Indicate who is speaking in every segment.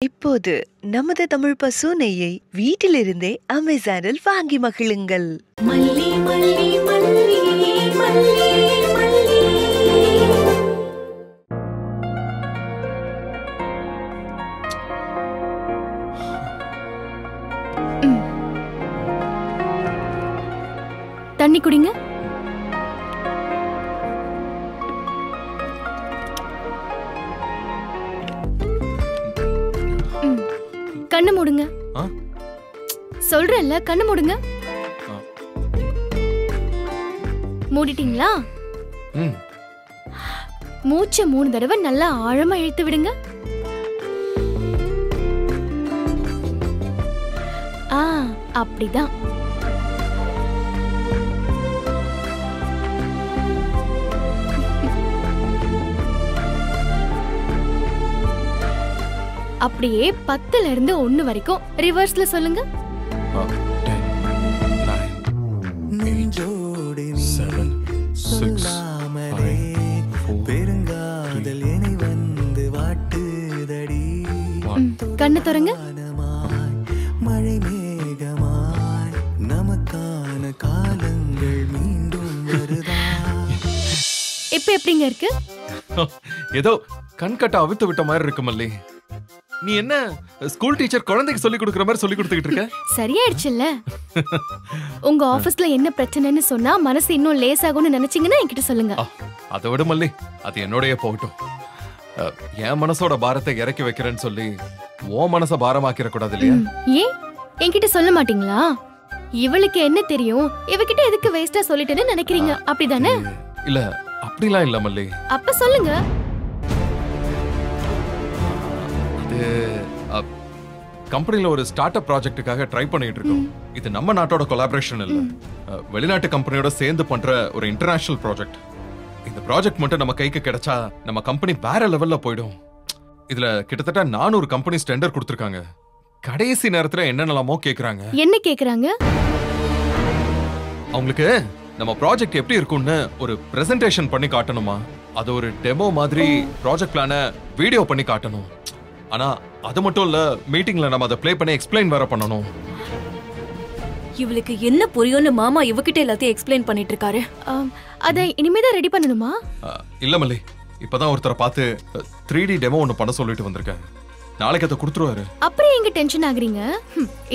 Speaker 1: இப்போது நமது தமிழ் பசு நெய்யை வீட்டிலிருந்தே அமேசானில் வாங்கி மகிழுங்கள்.
Speaker 2: மல்லி மல்லி மல்லி மல்லி மல்லி.
Speaker 3: தண்ணி குடிங்க. கண்ணு மூடுங்க. சொல்றேன்ல, கண்ணு மூடுங்க. மூடிட்டீங்களா? மூச்சை 3 தடவை நல்லா ஆழமா இழுத்து விடுங்க. அப்படிதான். அப்படியே 10ல இருந்து 1 வரைக்கும் ரிவர்ஸ்ல சொல்லுங்க.
Speaker 4: 10 9 7 6 5 பெருங்காதல் என்னை வந்து வாட்டுதடி.
Speaker 3: கண்ணு திறங்க.
Speaker 4: மழை மேகமாய் நமக்கான காலங்கள் மீண்டும் வருதா?
Speaker 3: இப்ப எப்படிங்க இருக்கு?
Speaker 5: ஏதோ கண்கட்ட அவித்து விட்ட மாதிரி இருக்கு மல்லி. நீ என்ன ஸ்கூல் டீச்சர் குழந்தைக்கு சொல்லி கொடுக்கிற மாதிரி சொல்லி கொடுத்துக்கிட்டு இருக்க?
Speaker 3: சரியாயிடுச்சுல்ல? உங்க ஆபீஸ்ல என்ன பிரச்சனைன்னு சொன்னா மனசு இன்னும் லேசாகும்னு நினைச்சீங்கன்னா என்கிட்ட சொல்லுங்க.
Speaker 5: அதை விட மல்லி, அது என்னோடய போகட்டும். என் மனசோட பாரத்தை இறக்கி வைக்கிறேன்னு சொல்லி உன் மனச பாரமாக்கிற கூடாது இல்லையா?
Speaker 3: ஏன் என்கிட்ட சொல்ல மாட்டீங்களா? இவளுக்கு என்ன தெரியும், இவகிட்ட எதுக்கு வேஸ்டா சொல்லிட்டேன்னு நினைக்கிறீங்க, அப்படிதானே?
Speaker 5: இல்ல, அப்படிலாம் இல்ல மல்லி.
Speaker 3: அப்ப சொல்லுங்க.
Speaker 5: கம்பெனில ஒரு ஸ்டார்ட் அப் ப்ராஜெக்ட்டுக்காக ட்ரை பண்ணிட்டு இருக்கோம். இது நம்ம நாட்டோட கொலாபரேஷன் இல்ல, வெளிநாட்டு கம்பெனியோட சேர்ந்து பண்ற ஒரு இன்டர்நேஷனல் ப்ராஜெக்ட். இந்த ப்ராஜெக்ட் மட்டும் நம்ம கைக்கு கிடைச்சா நம்ம கம்பெனி வேற லெவல்ல போயிடும். இதுல கிட்டத்தட்ட 400 கம்பெனிஸ் டெண்டர் கொடுத்திருக்காங்க. கடைசி நேரத்துல என்னென்னலாமோ கேக்குறாங்க.
Speaker 3: என்ன கேக்குறாங்க?
Speaker 5: அவங்களுக்கு நம்ம ப்ராஜெக்ட் எப்படி இருக்கும்னு ஒரு பிரசன்டேஷன் பண்ணி காட்டணுமா, அது ஒரு டெமோ மாதிரி ப்ராஜெக்ட் பிளான வீடியோ பண்ணி காட்டணும். ஆனா அது மட்டும் இல்ல, மீட்டிங்ல நம்ம அதை ப்ளே பண்ணி எக்ஸ்பிளைன் வேற பண்ணணும்.
Speaker 2: இவளுக்கு என்ன புரியும்னு மாமா இவகிட்ட எல்லாத்தையும் எக்ஸ்பிளைன் பண்ணிட்டு இருக்காரு.
Speaker 3: அத இனிமேதான் ரெடி பண்ணணுமா?
Speaker 5: இல்ல மல்லி, இப்பதான் ஒருத்தரை பார்த்து 3D டெமோ ஒன்னு பண்ண சொல்லிட்டு வந்திருக்கேன். நாளைக்கு அதை கொடுத்துருவாரு.
Speaker 3: அப்புறம் எங்க டென்ஷன் ஆகுறீங்க?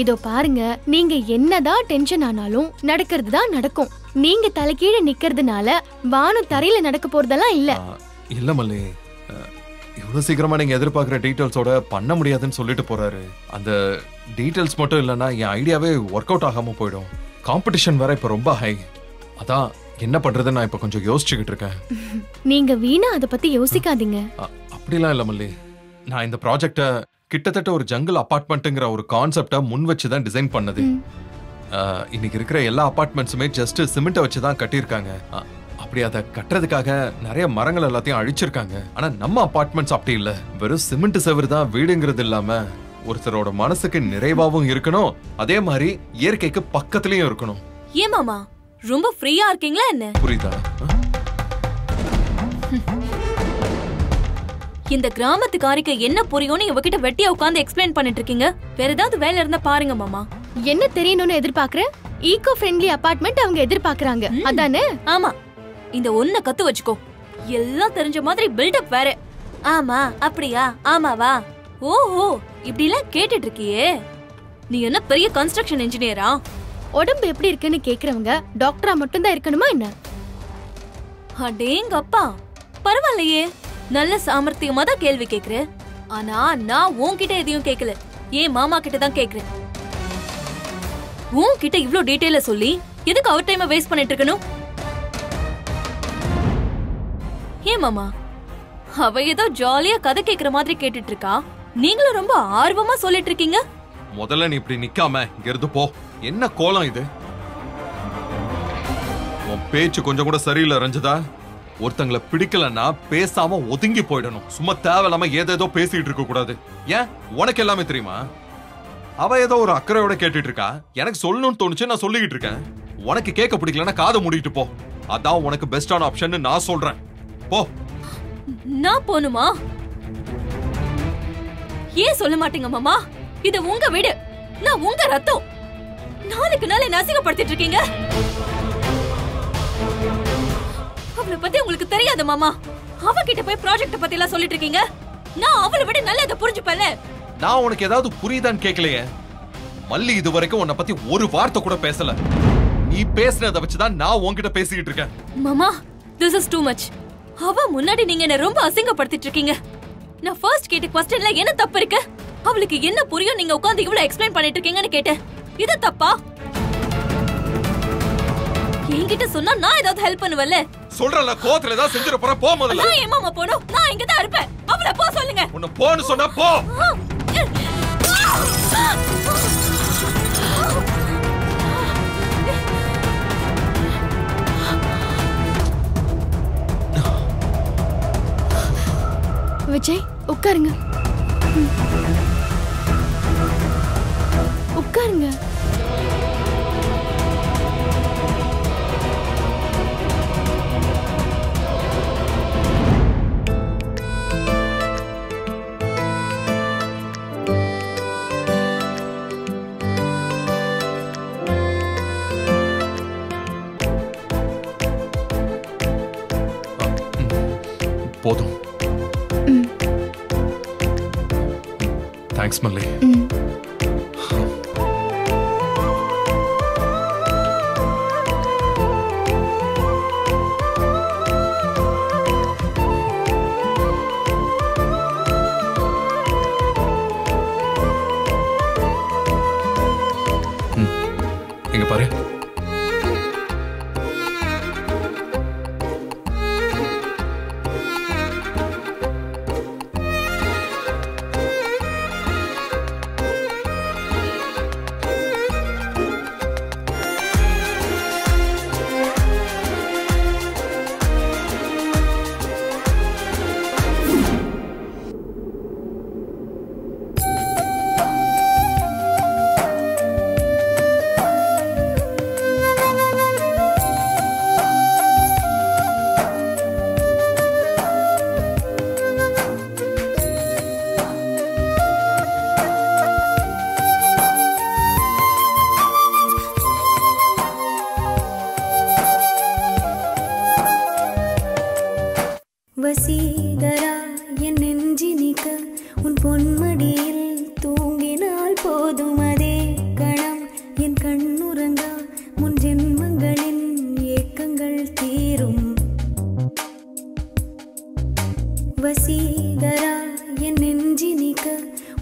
Speaker 3: இதோ பாருங்க, நீங்க என்னதான் டென்ஷன் ஆனாலும் நடக்கிறது தான் நடக்கும். நீங்க தலைகீழ நிக்கிறதுனால வானம் தரையில நடக்க போறதெல்லாம் இல்ல.
Speaker 5: இல்ல மல்லி, இவ்வளவு சீக்கிரமா நீங்க எதிர்பார்க்கிற டீடைல்ஸோட பண்ண முடியாதுன்னு சொல்லிட்டு போறாரு. அந்த டீடைல்ஸ் மட்டும் இல்லைன்னா என் ஐடியாவே ஒர்க் அவுட் ஆகாம போயிடும். காம்படிஷன் வேற இப்ப ரொம்ப ஹை. அதான் என்ன பண்றதுன்னு நான் இப்ப கொஞ்சம் யோசிச்சுக்கிட்டு இருக்கேன்.
Speaker 3: நீங்க வீணா அதை பத்தி யோசிக்காதீங்க.
Speaker 5: அப்படிலாம் இல்ல மல்லி, நான் இந்த ப்ராஜெக்ட கிட்டத்தட்ட ஒரு ஜங்கிள் அபார்ட்மெண்ட்ங்கிற ஒரு கான்செப்டை முன் வச்சுதான் டிசைன் பண்ணது. இன்னைக்கு இருக்கிற எல்லா அபார்ட்மெண்ட்ஸுமே ஜஸ்ட் சிமெண்ட்டை வச்சுதான் கட்டியிருக்காங்க. அப்படி அதை கட்டுறதுக்காக நிறைய மரங்கள் எல்லாத்தையும் அழிச்சிருக்காங்க. ஆனா நம்ம அபார்ட்மெண்ட்ஸ் அப்படி இல்ல, வெறும் சிமெண்ட் செவரு தான் வீடுங்கிறது இல்லாம ஒருத்தரோட மனசுக்கு நிறைவாவும் இருக்கணும், அதே மாதிரி இயற்கைக்கு பக்கத்துலயும் இருக்கணும்.
Speaker 2: ஏன் மாமா ரொம்ப ஃப்ரீயா இருக்கீங்களா என்ன?
Speaker 5: புரியுதா?
Speaker 2: இந்த கிராமத்துக்காரிக்கு என்ன புரியும்னு இவகிட்ட வெட்டியா உட்கார்ந்து எக்ஸ்பிளைன் பண்ணிட்டு இருக்கீங்க. வேற ஏதாவது வேலை இருந்தா பாருங்க மாமா.
Speaker 3: என்ன தெரியணும்னு எதிர்பார்க்கற? ஈகோ ஃப்ரெண்ட்லி அபார்ட்மெண்ட் அவங்க எதிர்பார்க்கறாங்க, அதானே?
Speaker 2: ஆமா, இந்த ஒன்ன கத்து வச்சுக்கோ. எல்லாம் தெரிஞ்ச மாதிரி பில்டப் வேற. ஆமா அப்படியா, ஆமாவா, ஓஹோ இப்படி எல்லாம் கேட்டுட்டு இருக்கியே. நீ என்ன பெரிய கன்ஸ்ட்ரக்ஷன் இன்ஜினியரா?
Speaker 3: உடம்பு எப்படி இருக்குன்னு கேக்குறவங்க டாக்டரா மட்டும் தான் இருக்கணுமா என்ன?
Speaker 2: அடேங்க அப்பா, பரவாயில்லையே, நல்ல சாமர்த்தியமா தான் கேள்வி கேக்குற. ஆனா நான் உன்கிட்ட எதையும் கேட்கல, ஏன் மாமா கிட்ட தான் கேக்குறேன். உன்கிட்ட இவ்ளோ டீடைலா சொல்லி எதுக்கு அவர் டைம் வேஸ்ட் பண்ணிட்டு இருக்கணும்? ஏன் மாமா, அவ ஏதோ ஜாலியா கதை கேக்குற மாதிரி கேட்டுட்டு இருக்கா, நீங்களும் ரொம்ப ஆர்வமா சொல்லிட்டு இருக்கீங்க.
Speaker 5: முதல்ல நீ இப்படி நிக்காம இங்க இருந்து போ. என்ன கோலம் இது? உன் பேச்சு கொஞ்சம் கூட சரியில்லை ரஞ்சிதா. ஒருத்தங்களை பிடிக்கலன்னா பேசாம ஒதுங்கி போயிடணும். சும்மா தேவையில்லாம ஏதேதோ பேசிட்டு இருக்க கூடாது. ஏன், உனக்கு எல்லாமே தெரியுமா? அவ ஏதோ ஒரு அக்கறையோட கேட்டுட்டு இருக்கா, எனக்கு சொல்லணும்னு தோணுச்சு, நான் சொல்லிக்கிட்டு இருக்கேன். உனக்கு கேட்க பிடிக்கலன்னா காதை மூடிட்டு போ. அதான் உனக்கு பெஸ்டான ஆப்ஷன் நான் சொல்றேன். போ.
Speaker 2: நான் போணுமா? ஏன் சொல்ல மாட்டீங்க மாமா? இது உங்க வீடு, நான் உங்க ரத்தம். நாளுக்கு நாள் என்ன அசிங்கப்படுத்திட்டு இருக்கீங்க. அவளை பத்தி உங்களுக்கு தெரியாது மாமா. அவகிட்ட போய் ப்ராஜெக்ட் பத்தி எல்லாம் சொல்லிட்டு இருக்கீங்க. நான் அவளை விட நல்லா இதை புரிஞ்சுப்பேன்ல.
Speaker 5: நான் உனக்கு ஏதாவது புரியுதான்னு கேட்கலையே. மல்லி இது வரைக்கும் உன்னை பத்தி ஒரு வார்த்தை கூட பேசல. நீ பேசுறத வச்சுதான் நான் உன்கிட்ட பேசிக்கிட்டு இருக்கேன்.
Speaker 2: மாமா, this is too much. அவ முன்னாடி நீங்க என்ன ரொம்ப அசிங்கப்படுத்திட்டு இருக்கீங்க. நான் ஃபர்ஸ்ட் கேட்ட क्वेश्चनல என்ன தப்பு இருக்கு? அவளுக்கு என்ன புரியும் நீங்க உட்கார்ந்து இவ்வளவு எக்ஸ்பிளைன் பண்ணிட்டு இருக்கீங்கன்னு கேட்டேன். இது தப்பா? என்கிட்ட சொன்னா நான் ஏதாவது ஹெல்ப் பண்ணுவல்ல.
Speaker 5: சொல்றல கோவத்துல ஏதாவது செஞ்சிர போற. போ முதல்ல.
Speaker 2: நான் ஏன் மாமா போணும்? நான் இங்க தான் இருப்பேன். அவளை போ சொல்லுங்க.
Speaker 5: உன்னை போன்னு சொன்னா போ.
Speaker 3: விஜய் உட்காருங்க. உட்காருங்க.
Speaker 5: போதும். தேங்க்ஸ் மல்லி. இங்க பாரு.
Speaker 6: வசீகரா என் நெஞ்சினிக்க உன் பொன்மடியில் தூங்கினால் போதும் அதே கணம் என் கண்ணுறங்கா முன் ஜென்மங்களின் ஏக்கங்கள் தீரும். வசீகரா என் நெஞ்சினிக்க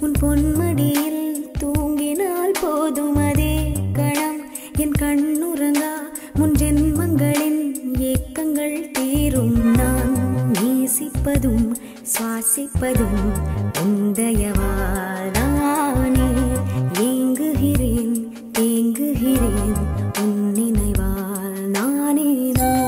Speaker 6: உன் பொன்மடியில் தூங்கினால் போதும் அதே கணம் என் கண்ணுறங்கா முன் ஜென்மங்களின் ஏக்கங்கள் தீரும். நான் நேசிப்பதும் சுவாசிப்பதும் உந்தயவாதானே. ஏங்குகிறேன் தேங்குகிறேன் உன் நினைவால் நானே நான்.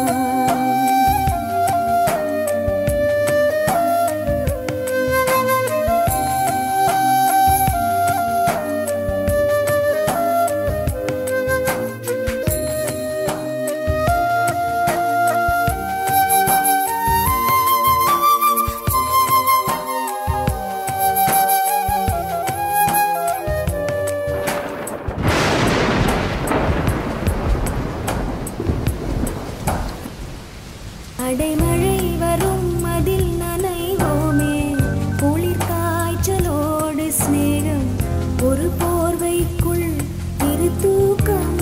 Speaker 6: அடைமழை வரும் அதில் நனைவோமே. குளிர் காய்ச்சலோடு ஸ்நேகம் ஒரு போர்வைக்குள் இரு தூக்கம்.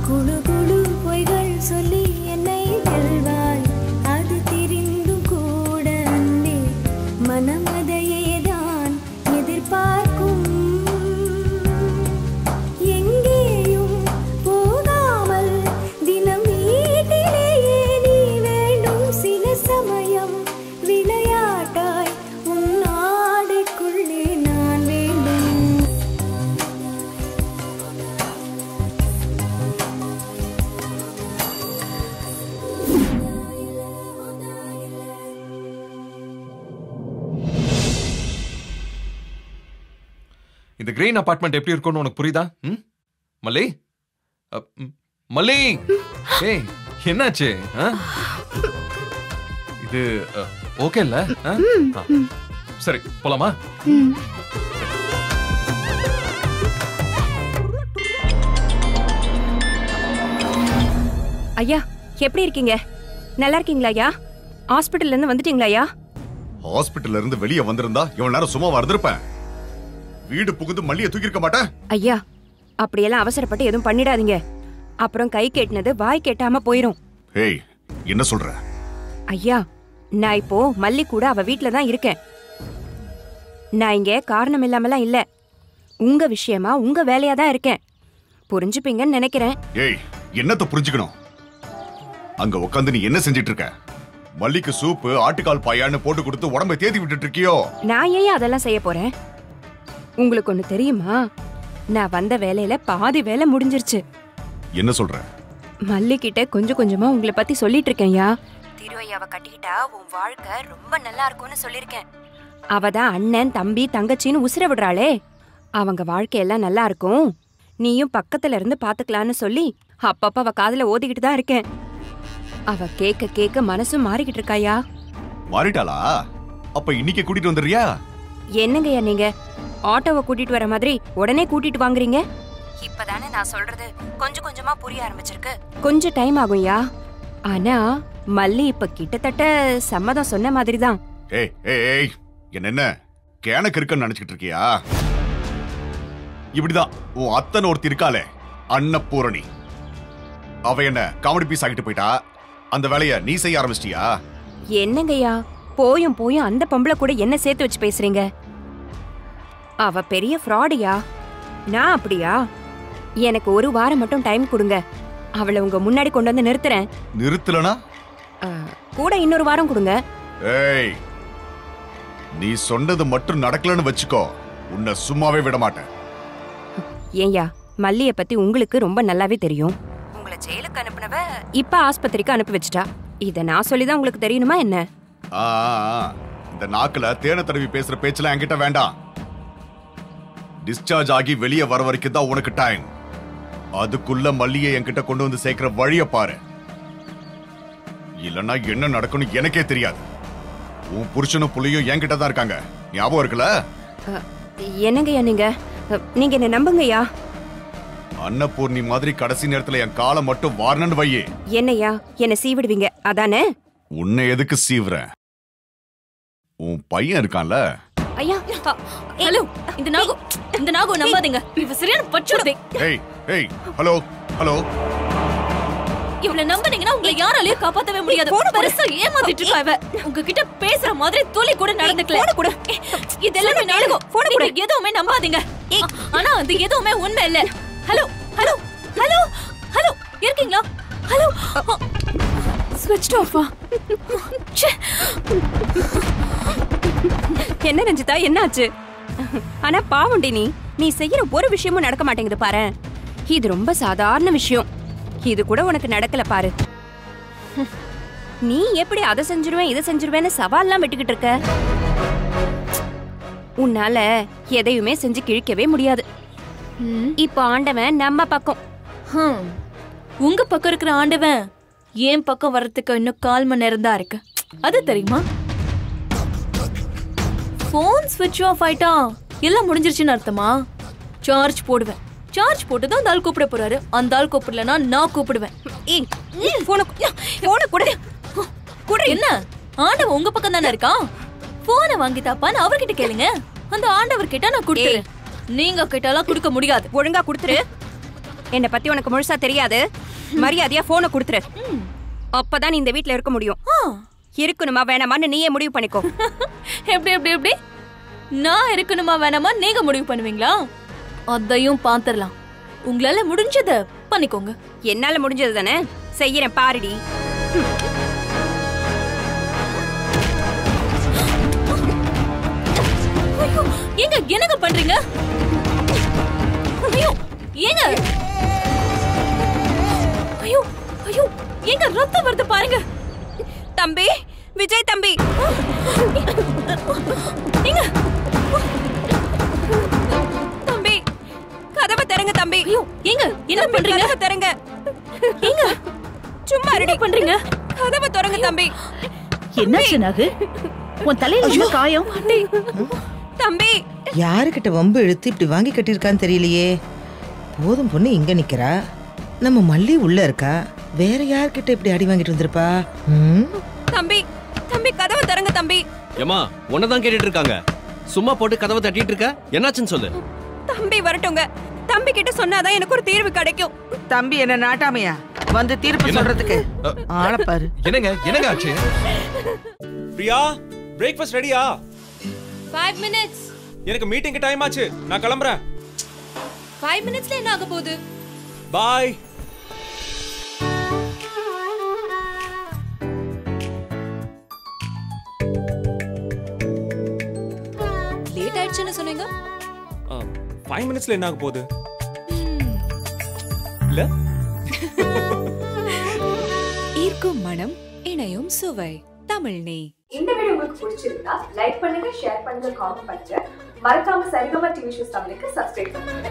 Speaker 6: குழு குழு பொய்கள் சொல்லி என்னை வெல்வாய். அது தெரிந்தும் கூட அன்பே மனம் அதையேதான் எதிர்பார்க்கும். எங்கேயும் போகாமல் தினம் வீட்டிலேயே நீ வேண்டும். சில சமயம் விளையாட்டாய் உன் ஆடைக்குள்ளே நான் வேண்டும்.
Speaker 5: இந்த கிரீன் அபார்ட்மெண்ட் எப்படி இருக்கும்னு உனக்கு புரியுதா? மல்லி மல்லி, ஏய் என்னாச்சு? இது ஓகே இல்ல? சரி போலாமா?
Speaker 7: ஐயா எப்படி இருக்கீங்க? நல்லா இருக்கீங்களா ஐயா? ஹாஸ்பிடல்ல இருந்து வந்துட்டீங்களா ஐயா?
Speaker 8: ஹாஸ்பிடல்ல இருந்து வெளியே வந்திருந்தா இவன் நேரம் சும்மா வந்திருப்பேன். வீடு புகுந்து மல்லியை தூக்கி இருக்க மாட்டேன்.
Speaker 7: ஐயா அப்படியெல்லாம் அவசரப்பட்டு எதுவும் பண்ணிடாதீங்க. அப்புறம் கை கேட்டினது வாய் கேட்டாம போயிரும்.
Speaker 8: ஏய் என்ன சொல்ற?
Speaker 7: ஐயா நான் இப்போ மல்லி கூட அவ வீட்ல தான் இருக்கேன். நான் இங்க காரணம் இல்லாமலாம் இல்ல. உங்க விஷயமா உங்க வேலையா தான் இருக்கேன். புரிஞ்சுப்பீங்கன்னு நினைக்கிறேன்.
Speaker 8: ஏய் என்னத்த புரிஞ்சுக்கணும்? அங்க உட்காந்து நீ என்ன செஞ்சிட்டு இருக்க? மல்லிக்கு சூப்பு ஆட்டுக்கால் பாயான்னு போட்டு கொடுத்து உடம்பை தேத்தி விட்டுட்டு இருக்கியோ?
Speaker 7: நான் ஏன் அதெல்லாம் செய்ய போறேன்? உங்களுக்கு ஒண்ணு தெரியுமா? நான் வந்த வேலையில பாதி வேலை முடிஞ்சிருச்சு.
Speaker 8: என்ன சொல்ற?
Speaker 7: மல்லி கிட்ட கொஞ்சம் கொஞ்சமா உங்களை பத்தி சொல்லிட்டு இருக்கேன்யா. திருவையாவ கட்டிக்கிட்டா உன் வாழ்க்கை ரொம்ப நல்லா இருக்கும்னு சொல்லிருக்கேன். அவ தான் அண்ணன் தம்பி தங்கச்சின்னு உசிர விடுறாளே, அவங்க வாழ்க்கையெல்லாம் நல்லா இருக்கும், நீயும் பக்கத்துல இருந்து பாத்துக்கலான்னு சொல்லி அப்பப்ப அவ காதுல ஓதிக்கிட்டு தான் இருக்கேன். அவ கேட்க கேட்க மனசும் மாறிக்கிட்டு இருக்காயா.
Speaker 8: மாறிட்டாளா? அப்ப இன்னைக்கு கூட்டிட்டு வந்துறியா?
Speaker 7: என்னங்கய்யா நீங்க ஆட்டோவை கூட்டிட்டு வர மாதிரி உடனே கூட்டிட்டு வாங்குறீங்க? இப்பதானே நான் சொல்றது கொஞ்சம் கொஞ்சமா புரிய ஆரம்பிச்சிருக்கு. கொஞ்சம் டைம் ஆகும்யா. ஆனா மல்லி இப்ப கிட்டத்தட்ட சம்மதம் சொன்ன மாதிரி தான்.
Speaker 8: ஏய் ஏய் ஏய் என்ன கேனக்கு இருக்குன்னு நினைச்சிட்டு இருக்கியா? இப்படிதான் உன் அத்தனை ஒருத்தி இருக்காளே அன்னபூரணி, அவ என்ன காமெடி பீஸ் ஆகிட்டு போயிட்டா. அந்த வேலைய நீ செய்ய ஆரம்பிச்சிட்டியா?
Speaker 7: என்னங்கய்யா போயும் போயும் அந்த பொம்பளை கூட என்ன சேர்த்து வச்சு பேசுறீங்க? அவ பெரிய ஃப்ராடியா? நான் அப்படியா? எனக்கு ஒரு வாரம் மட்டும் டைம் கொடுங்க, அவளை உங்க முன்னாடி கொண்டு வந்து நிறுத்துறேன்.
Speaker 8: நிறுத்தலனா
Speaker 7: கூட இன்னொரு வாரம் கொடுங்க.
Speaker 8: ஏய் நீ சொன்னது மட்டும் நடக்கலன்னு வச்சுக்கோ, உன்னை சும்மாவே விட மாட்டேன்.
Speaker 7: ஏன்யா மல்லிய பத்தி உங்களுக்கு ரொம்ப நல்லாவே தெரியும். உங்களை ஜெயிலுக்கு அனுப்புனவ இப்ப ஆஸ்பத்திரிக்கு அனுப்பி வச்சுட்டா. இத நான் சொல்லிதான் உங்களுக்கு தெரியணுமா என்ன?
Speaker 8: ஆ, இந்த நாக்குல தேனை தடவி பேசுற பேச்செல்லாம் என்கிட்ட வேண்டாம். டிஸ்சார்ஜ் ஆகி வெளியே வர வரைக்கும் தான் உனக்கு டைம். அதுக்குள்ள மல்லியை என்கிட்ட கொண்டு வந்து சேர்க்கிற வழிய பாரு, இல்லன்னா என்ன நடக்கும்னு எனக்கே தெரியாது. உன் புருஷனும் புள்ளியும் என்கிட்ட தான் இருக்காங்க, ஞாபகம் இருக்குல்ல?
Speaker 7: என்னங்கய்யா நீங்க என்ன நம்புங்கய்யா.
Speaker 8: அன்னபூர்ணி மாதிரி கடைசி நேரத்துல என் காலை மட்டும் வாரணன்னு வையே.
Speaker 7: என்னையா என்ன சீவிடுவீங்க அதானே?
Speaker 8: உன்னை எதுக்கு சீவுறேன்? உன் பையன் இருக்கான்ல.
Speaker 7: ஐயா
Speaker 2: ஹலோ, இந்த நாகு நம்பாதீங்க, இவ சரியான பச்சுடே.
Speaker 8: ஏய் ஏய் ஹலோ ஹலோ,
Speaker 2: இவள நம்புனீங்கன்னா உங்களை யாராலயும் காப்பாத்தவே முடியாது. பெருசா ஏமாத்திட்டு இருக்கா இவ. உங்ககிட்ட பேசுற மாதிரி துளி கூட நடந்துக்கல. கூட இதெல்லாம் நாடகம். நீங்க எதுவுமே நம்பாதீங்க. ஆனா அது எதுவுமே உண்மை இல்ல. ஹலோ ஹலோ ஹலோ ஹலோ, இருக்கீங்களா? ஹலோ, ஸ்விட்ச் ஆஃபா?
Speaker 7: என்ன ரஞ்சிதா என்னாச்சு? ஆனா பாவண்டி நீ செய்யற ஒரு விஷயமும் நடக்க மாட்டேங்குது பாரு. இது ரொம்ப சாதாரண விஷயம், இது கூட உனக்கு நடக்கல பாரு. நீ எப்படி அதை செஞ்சிருவேன் இதை செஞ்சிருவேன்னு சவால்லாம் விட்டுக்கிட்டு இருக்க? உன்னால எதையுமே செஞ்சு கிழிக்கவே முடியாது. இப்ப ஆண்டவன் நம்ம பக்கம்.
Speaker 2: உங்க பக்கம் இருக்கிற ஆண்டவன் என் பக்கம் வர்றதுக்கு இன்னும் 1/4 மணி நேரம் தான் இருக்கு. அது தெரியுமா? போன் ஸ்விட்ச் ஆஃப் ஆயிட்டா எல்லாம் முடிஞ்சிருச்சுன்னு அர்த்தமா? சார்ஜ் போடுவேன். சார்ஜ் போட்டு தான் அந்த ஆள் கூப்பிட போறாரு. அந்த ஆள் கூப்பிடலன்னா நான் கூப்பிடுவேன். என்ன ஆண்டவன் உங்க பக்கம் தானே இருக்கான்? போனை வாங்கி தாப்பான்னு அவர்கிட்ட கேளுங்க. அந்த ஆண்டவர் கிட்ட நான் கொடுத்துறேன். நீங்க கிட்டாலாம் கொடுக்க முடியாது.
Speaker 7: ஒழுங்கா கொடுத்துரு. என்ன பத்தி உனக்கு முழுசா தெரியாது. மரியாதையா போனை கொடுத்துரு. அப்பதான் நீ இந்த வீட்ல இருக்க முடியும். இருக்கணுமா வேணாமான்னு நீயே முடிவு பண்ணிக்கோ.
Speaker 2: எப்படி எப்படி எப்படி நான் இருக்கணுமா வேணாமா நீங்க முடிவு பண்ணுவீங்களா? அதையும் பாத்துரலாம். உங்களால முடிஞ்சத பண்ணிக்கோங்க.
Speaker 7: என்னால முடிஞ்சது தானே செய்யறேன் பாருடி.
Speaker 2: ஏங்க என்னங்க பண்றீங்க? ஐயோ ஏங்க, ஐயோ ஐயோ ஏங்க ரத்தம் வருது பாருங்க.
Speaker 7: தம்பி விஜய் தம்பி,
Speaker 2: ஏங்க
Speaker 7: தம்பி கதவை திறங்க தம்பி.
Speaker 2: ஐயோ ஏங்க என்ன பண்றீங்க?
Speaker 7: கதவை திறங்க.
Speaker 2: ஏங்க
Speaker 7: சும்மா ரெடி
Speaker 2: பண்றீங்க?
Speaker 7: கதவை திறங்க தம்பி.
Speaker 9: என்னாச்சு நாகு? உன் தலையில என்ன காயம்?
Speaker 7: தம்பி
Speaker 10: யாருக்கிட்ட வம்பு இழுத்து இப்படி வாங்கி கட்டியிருக்கான்னு தெரியலையே. போதும் பொண்ணு இங்க நிக்கிறா, நம்ம மல்லி உள்ள இருக்கா, வேற யார்கிட்ட இப்படி அடி வாங்கிட்டு வந்திருப்பா?
Speaker 7: தம்பி தம்பி கதவை தரங்க தம்பி.
Speaker 11: ஏமா உன்னதான் கேட்டுட்டு இருக்காங்க, சும்மா போட்டு கதவை தட்டிட்டு இருக்க, என்னாச்சுன்னு சொல்லு.
Speaker 7: தம்பி வரட்டுங்க, தம்பி கிட்ட சொன்னாதான் எனக்கு ஒரு தீர்வு கிடைக்கும்.
Speaker 10: தம்பி என்ன நாட்டாமையா வந்து தீர்ப்பு சொல்றதுக்கு? ஆளப்பாரு.
Speaker 5: என்னங்க என்னங்க ஆச்சு?
Speaker 12: பிரியா, பிரேக்ஃபாஸ்ட் ரெடியா?
Speaker 2: 5 minutes.
Speaker 12: எனக்கு மீட்டிங்க்கு டைம் ஆச்சு, நான் கிளம்புறேன்.
Speaker 2: 5 minutesல என்ன ஆக போகுது?
Speaker 12: பாய்.
Speaker 2: லேட் ஆயிடுச்சுன்னு சொன்னீங்க.
Speaker 12: 5 minutesல என்ன ஆக போகுது? இல்ல
Speaker 13: ஈர்க்கும் மனம், இணையும் சுவை, தமிழ் நெய்.
Speaker 14: இந்த வீடியோ உங்களுக்கு பிடிச்சிருந்தா லைக் பண்ணுங்க, ஷேர் பண்ணுங்க, காமெண்ட் பண்ணுங்க. மறக்காம சரிகமா டிவி ஷோஸ் தமிழுக்கு சப்ஸ்கிரைப் பண்ணுங்க.